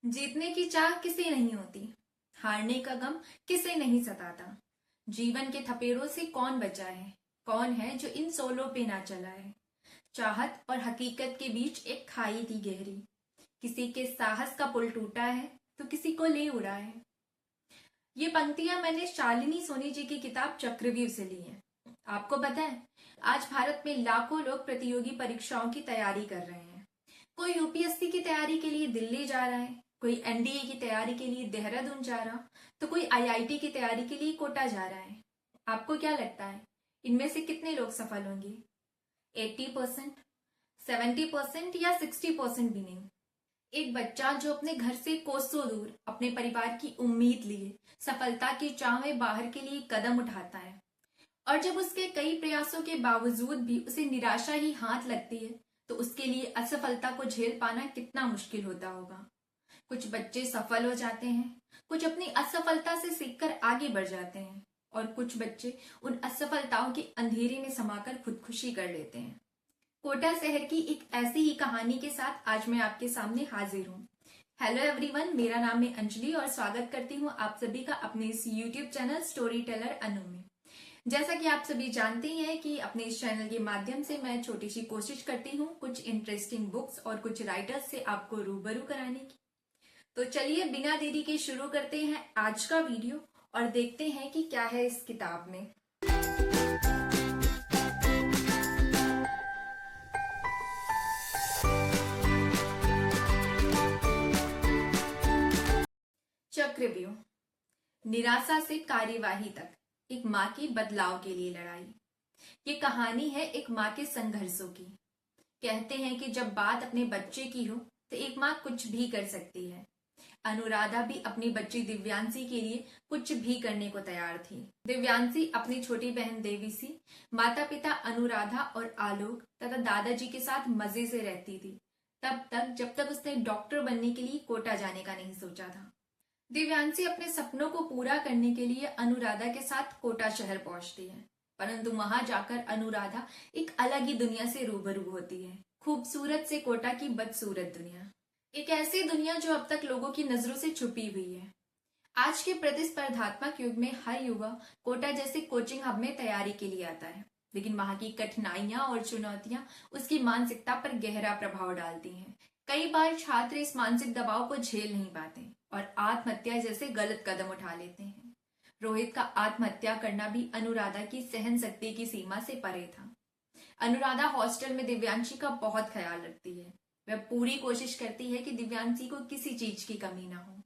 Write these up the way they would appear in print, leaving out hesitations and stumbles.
जीतने की चाह किसे नहीं होती, हारने का गम किसे नहीं सताता। जीवन के थपेड़ों से कौन बचा है, कौन है जो इन सोलों पे ना चला है। चाहत और हकीकत के बीच एक खाई थी गहरी, किसी के साहस का पुल टूटा है तो किसी को ले उड़ा है। ये पंक्तियां मैंने शालिनी सोनी जी की किताब चक्रव्यूह से ली हैं। आपको पता है, आज भारत में लाखों लोग प्रतियोगी परीक्षाओं की तैयारी कर रहे हैं। कोई यूपीएससी की तैयारी के लिए दिल्ली जा रहा है, कोई एनडीए की तैयारी के लिए देहरादून जा रहा, तो कोई आईआईटी की तैयारी के लिए कोटा जा रहा है। आपको क्या लगता है, इनमें से कितने लोग सफल होंगे? 80%, 70% या 60% भी नहीं। एक बच्चा जो अपने घर से कोसों दूर अपने परिवार की उम्मीद लिए सफलता की चाह में बाहर के लिए कदम उठाता है, और जब उसके कई प्रयासों के बावजूद भी उसे निराशा ही हाथ लगती है, तो उसके लिए असफलता को झेल पाना कितना मुश्किल होता होगा। कुछ बच्चे सफल हो जाते हैं, कुछ अपनी असफलता से सीखकर आगे बढ़ जाते हैं, और कुछ बच्चे उन असफलताओं के अंधेरे में समाकर खुदकुशी कर लेते हैं। कोटा शहर की एक ऐसी ही कहानी के साथ आज मैं आपके सामने हाजिर हूँ। हेलो एवरीवन, मेरा नाम है अंजलि और स्वागत करती हूँ आप सभी का अपने इस यूट्यूब चैनल स्टोरी टेलर अनु में। जैसा कि आप सभी जानते ही हैं कि अपने इस चैनल के माध्यम से मैं छोटी सी कोशिश करती हूँ कुछ इंटरेस्टिंग बुक्स और कुछ राइटर्स से आपको रूबरू कराने की। तो चलिए बिना देरी के शुरू करते हैं आज का वीडियो और देखते हैं कि क्या है इस किताब में। चक्रव्यूह, निराशा से कार्यवाही तक, एक माँ की बदलाव के लिए लड़ाई। ये कहानी है एक माँ के संघर्षों की। कहते हैं कि जब बात अपने बच्चे की हो तो एक माँ कुछ भी कर सकती है। अनुराधा भी अपनी बच्ची दिव्यांशी के लिए कुछ भी करने को तैयार थी। दिव्यांशी अपनी छोटी बहन देवीसी, माता पिता अनुराधा और आलोक तथा दादाजी के साथ मजे से रहती थी, तब तक जब तक उसने डॉक्टर बनने के लिए कोटा जाने का नहीं सोचा था। दिव्यांशी अपने सपनों को पूरा करने के लिए अनुराधा के साथ कोटा शहर पहुंचती है, परंतु वहां जाकर अनुराधा एक अलग ही दुनिया से रूबरू होती है। खूबसूरत से कोटा की बदसूरत दुनिया, एक ऐसी दुनिया जो अब तक लोगों की नजरों से छुपी हुई है। आज के प्रतिस्पर्धात्मक युग में हर युवा कोटा जैसे कोचिंग हब में तैयारी के लिए आता है, लेकिन वहां की कठिनाइयां और चुनौतियां उसकी मानसिकता पर गहरा प्रभाव डालती हैं। कई बार छात्र इस मानसिक दबाव को झेल नहीं पाते और आत्महत्या जैसे गलत कदम उठा लेते हैं। रोहित का आत्महत्या करना भी अनुराधा की सहन शक्ति की सीमा से परे था। अनुराधा हॉस्टल में दिव्यांशी का बहुत ख्याल रखती है। वह पूरी कोशिश करती है कि दिव्यांशी को किसी चीज की कमी ना हो।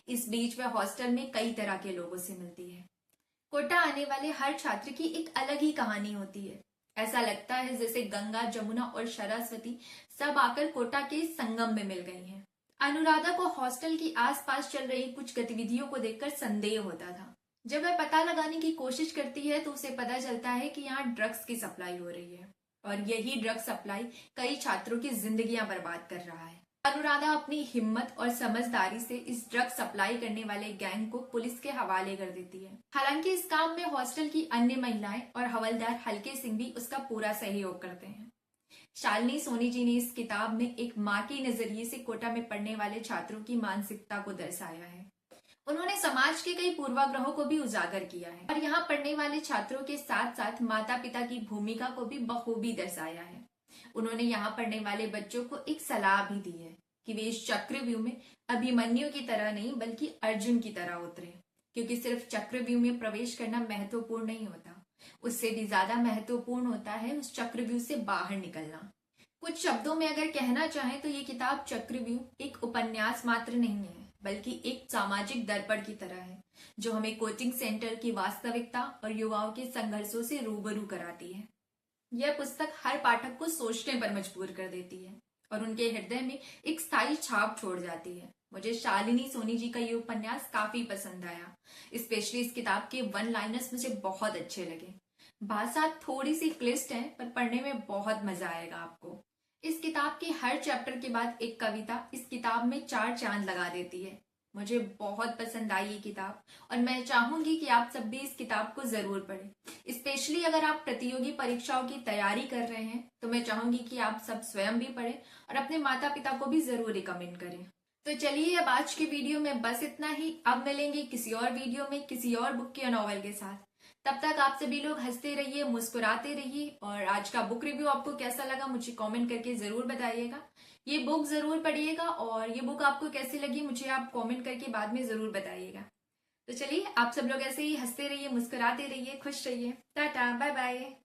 इस बीच वह हॉस्टल में कई तरह के लोगों से मिलती है। कोटा आने वाले हर छात्र की एक अलग ही कहानी होती है। ऐसा लगता है जैसे गंगा, जमुना और सरस्वती सब आकर कोटा के संगम में मिल गई हैं। अनुराधा को हॉस्टल के आसपास चल रही कुछ गतिविधियों को देखकर संदेह होता था। जब वह पता लगाने की कोशिश करती है तो उसे पता चलता है कि यहाँ ड्रग्स की सप्लाई हो रही है, और यही ड्रग सप्लाई कई छात्रों की जिंदगियां बर्बाद कर रहा है। अनुराधा अपनी हिम्मत और समझदारी से इस ड्रग सप्लाई करने वाले गैंग को पुलिस के हवाले कर देती है। हालांकि इस काम में हॉस्टल की अन्य महिलाएं और हवलदार हल्के सिंह भी उसका पूरा सहयोग करते हैं। शालिनी सोनी जी ने इस किताब में एक माँ के नजरिए से कोटा में पढ़ने वाले छात्रों की मानसिकता को दर्शाया है। उन्होंने समाज के कई पूर्वाग्रहों को भी उजागर किया है और यहाँ पढ़ने वाले छात्रों के साथ साथ माता पिता की भूमिका को भी बखूबी दर्शाया है। उन्होंने यहाँ पढ़ने वाले बच्चों को एक सलाह भी दी है कि वे इस चक्रव्यूह में अभिमन्यु की तरह नहीं बल्कि अर्जुन की तरह उतरे, क्योंकि सिर्फ चक्रव्यूह में प्रवेश करना महत्वपूर्ण नहीं होता, उससे भी ज्यादा महत्वपूर्ण होता है उस चक्रव्यूह से बाहर निकलना। कुछ शब्दों में अगर कहना चाहें तो ये किताब चक्रव्यूह एक उपन्यास मात्र नहीं है, बल्कि एक सामाजिक दर्पण की तरह है, जो हमें कोचिंग सेंटर की वास्तविकता और युवाओं के संघर्षों से रूबरू कराती है। यह पुस्तक हर पाठक को सोचने पर मजबूर कर देती है और उनके हृदय में एक स्थायी छाप छोड़ जाती है। मुझे शालिनी सोनी जी का ये उपन्यास काफी पसंद आया। स्पेशली इस किताब के वन लाइनर्स मुझे बहुत अच्छे लगे। भाषा थोड़ी सी क्लिष्ट है, पर पढ़ने में बहुत मजा आएगा आपको। इस किताब के हर चैप्टर के बाद एक कविता इस किताब में 4 चांद लगा देती है। मुझे बहुत पसंद आई ये किताब और मैं चाहूंगी कि आप सब भी इस किताब को जरूर पढ़ें। स्पेशली अगर आप प्रतियोगी परीक्षाओं की तैयारी कर रहे हैं तो मैं चाहूंगी कि आप सब स्वयं भी पढ़ें और अपने माता पिता को भी जरूर रिकमेंड करें। तो चलिए अब आज की वीडियो में बस इतना ही। अब मिलेंगे किसी और वीडियो में किसी और बुक या नॉवल के साथ। तब तक आप सभी लोग हंसते रहिए, मुस्कुराते रहिए। और आज का बुक रिव्यू आपको कैसा लगा मुझे कमेंट करके जरूर बताइएगा। ये बुक जरूर पढ़िएगा और ये बुक आपको कैसी लगी मुझे आप कमेंट करके बाद में जरूर बताइएगा। तो चलिए आप सब लोग ऐसे ही हंसते रहिए, मुस्कुराते रहिए, खुश रहिए। Tata, bye bye.